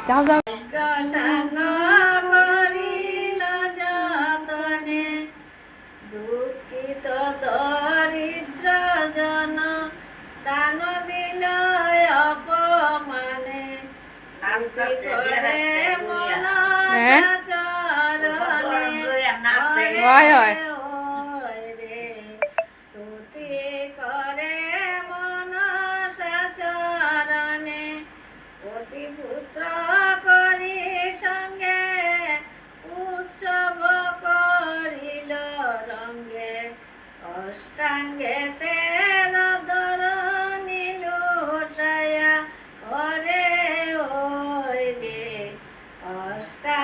যাও যাও। সাঙ্গ করিল যতনে দুঃখিত দরিদ্র জন দান দিল অপমানে শাস্তি করে মন চরণে হয় হয় রে স্তুতি করে মন চরণে অতিপুত্র করি সঙ্গে উৎসব করিল রঙ্গে অষ্টাঙ্গে তেল ধরণী লুটায়া করে ওই রে অষ্টা